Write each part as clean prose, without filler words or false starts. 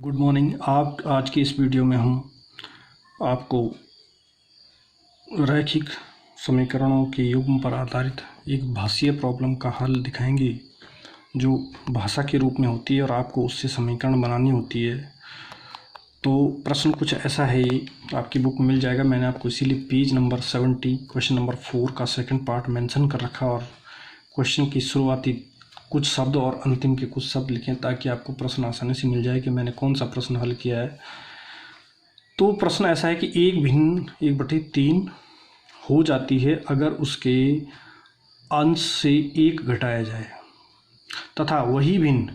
Good morning. आप आज की इस वीडियो में हम आपको रैखिक समीकरणों के युग्म पर आधारित एक भाषीय प्रॉब्लम का हल दिखाएंगे जो भाषा के रूप में होती है और आपको उससे समीकरण बनानी होती है। तो प्रश्न कुछ ऐसा है, ये आपकी बुक में मिल जाएगा। मैंने आपको इसीलिए पेज नंबर 70 क्वेश्चन नंबर 4 का सेकंड पार्ट मेंशन कर रखा और क्वेश्चन की शुरुआती कुछ शब्द और अंतिम के कुछ शब्द लिखें ताकि आपको प्रश्न आसानी से मिल जाए कि मैंने कौन सा प्रश्न हल किया है। तो प्रश्न ऐसा है कि एक भिन्न 1/3 हो जाती है अगर उसके अंश से 1 घटाया जाए, तथा वही भिन्न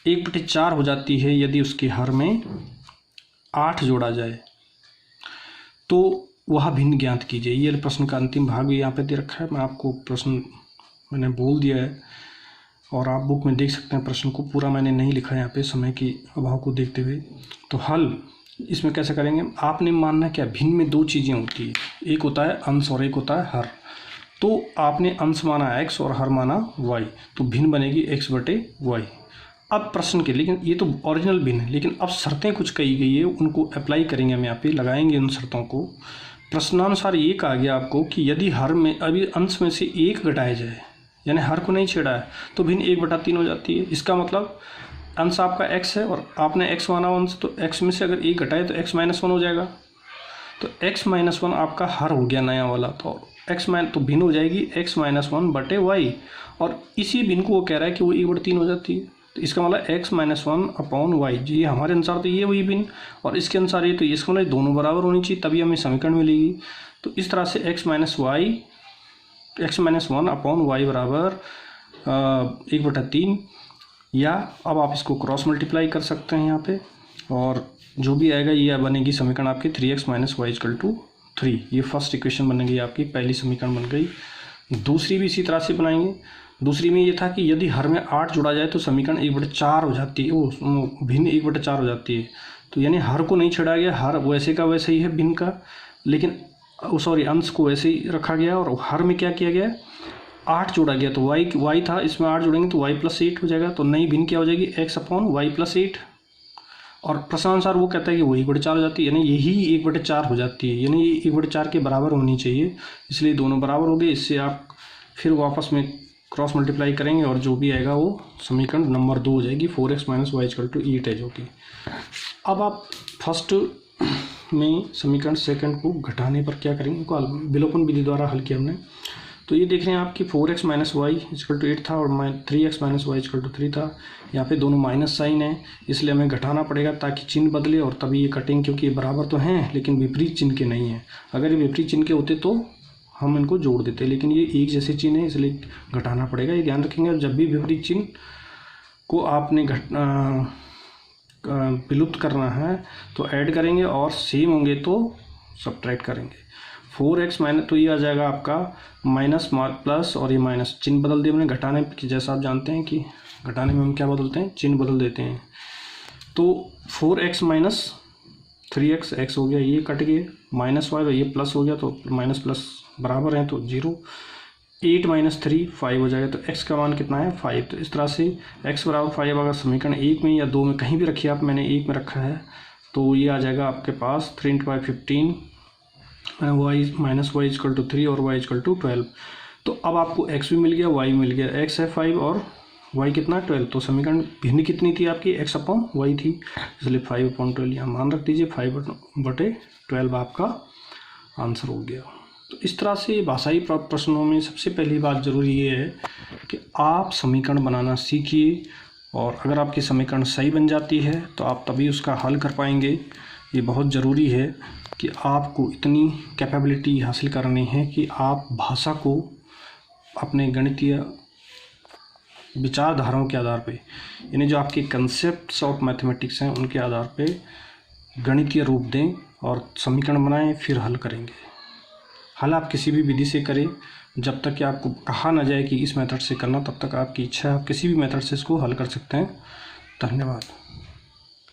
1/4 हो जाती है यदि उसके हर में 8 जोड़ा जाए, तो वह भिन्न ज्ञात कीजिए। ये प्रश्न का अंतिम भाग भी यहाँ पे दे रखा है। मैं आपको प्रश्न मैंने बोल दिया है और आप बुक में देख सकते हैं। प्रश्न को पूरा मैंने नहीं लिखा है यहाँ पे समय के अभाव को देखते हुए। तो हल इसमें कैसे करेंगे, आपने मानना क्या, भिन्न में 2 चीज़ें होती है, एक होता है अंश और एक होता है हर। तो आपने अंश माना x और हर माना y, तो भिन्न बनेगी x/y। अब प्रश्न के, लेकिन ये तो ओरिजिनल भिन्न है, लेकिन अब शर्तें कुछ कही गई है, उनको अप्लाई करेंगे हम यहाँ पे, लगाएंगे उन शर्तों को। प्रश्नानुसार ये कहा गया आपको कि यदि हर में अभी अंश में से 1 घटाया जाए, यानी हर को नहीं छेड़ा है, तो भिन्न 1/3 हो जाती है। इसका मतलब अंश आपका x है और आपने x माना अंश, तो x में से अगर 1 घटाए तो x-1 हो जाएगा। तो x-1 आपका हर हो गया नया वाला, तो तो भिन्न हो जाएगी x-1/y, और इसी भिन्न को वो कह रहा है कि वो 1/3 हो जाती है। तो इसका मतलब x-1/y जी, हमारे अनुसार तो ये वही भिन्न, और इसके अनुसार ये, तो इसका मतलब दोनों बराबर होनी चाहिए, तभी हमें समीकरण मिलेगी। तो इस तरह से x-1/y बराबर 1/3, या अब आप इसको क्रॉस मल्टीप्लाई कर सकते हैं यहाँ पे, और जो भी आएगा ये बनेगी समीकरण आपकी 3x-y = 3। ये फर्स्ट इक्वेशन बन गई आपकी, पहली समीकरण बन गई। दूसरी भी इसी तरह से बनाएंगे। दूसरी में ये था कि यदि हर में 8 जोड़ा जाए तो समीकरण 1/4 हो जाती है, वो भिन्न 1/4 हो जाती है। तो यानी हर को नहीं छेड़ा गया, हर वैसे का वैसे ही है भिन्न का, लेकिन अंश को वैसे ही रखा गया, और हर में क्या किया गया, 8 जोड़ा गया। तो y था, इसमें 8 जोड़ेंगे तो y+8 हो जाएगा। तो नई भिन्न क्या हो जाएगी, x/y+8। और प्रश्नानुसार वो कहता है कि वो 1/4 हो जाती है, यानी यही 1/4 हो जाती है, यानी ये 1/4 के बराबर होनी चाहिए, इसलिए दोनों बराबर हो गए। इससे आप फिर वापस में क्रॉस मल्टीप्लाई करेंगे और जो भी आएगा वो समीकरण नंबर 2 हो जाएगी, 4x-y = 8 होगी। अब आप फर्स्ट में समीकरण सेकंड को घटाने पर क्या करेंगे, उनको विलोपन विधि द्वारा हल किया हमने। तो ये देख रहे हैं आपकी 4x-y = 8 था और 3x-y = 3 था। यहाँ पे दोनों माइनस साइन है, इसलिए हमें घटाना पड़ेगा ताकि चिन्ह बदले और तभी ये कटेंगे, क्योंकि ये बराबर तो हैं लेकिन विपरीत चिन्ह के नहीं हैं। अगर ये विपरीत चिन्ह के होते तो हम इनको जोड़ देते, लेकिन ये एक जैसे चिन्ह है इसलिए घटाना पड़ेगा। ये ध्यान रखेंगे, जब भी विपरीत चिन्ह को आपने विलुप्त करना है तो ऐड करेंगे, और सेम होंगे तो सब्ट्रैक्ट करेंगे। 4x- तो ये आ जाएगा आपका माइनस प्लस, और ये माइनस चिन्ह बदल दिए हमने घटाने की। जैसा आप जानते हैं कि घटाने में हम क्या बदलते हैं, चिन्ह बदल देते हैं। तो 4x - 3x, x हो गया, ये कट गए, -y ये प्लस हो गया, तो माइनस प्लस बराबर हैं तो 0। 8 - 3 5 हो जाएगा। तो x का मान कितना है, 5। तो इस तरह से x = 5 अगर समीकरण 1 में या 2 में कहीं भी रखिए आप, मैंने 1 में रखा है, तो ये आ जाएगा आपके पास 3 × 5 = 15, y = 3 और y = 12। तो अब आपको x भी मिल गया, y मिल गया। x है 5 और y कितना, 12। तो समीकरण भिन्न कितनी थी आपकी, x/y थी, इसलिए 5/12 यहाँ मान रख दीजिए। 5/12 आपका आंसर हो गया। तो इस तरह से भाषाई प्रश्नों में सबसे पहली बात ज़रूरी ये है कि आप समीकरण बनाना सीखिए, और अगर आपकी समीकरण सही बन जाती है तो आप तभी उसका हल कर पाएंगे। ये बहुत ज़रूरी है कि आपको इतनी कैपेबिलिटी हासिल करनी है कि आप भाषा को अपने गणितीय विचारधाराओं के आधार पे, यानी जो आपके कंसेप्ट्स ऑफ मैथमेटिक्स हैं उनके आधार पे गणितीय रूप दें और समीकरण बनाएं, फिर हल करेंगे। हल आप किसी भी विधि से करें, जब तक कि आपको कहा ना जाए कि इस मेथड से करना, तब तक आपकी इच्छा है, आप किसी भी मेथड से इसको हल कर सकते हैं। धन्यवाद।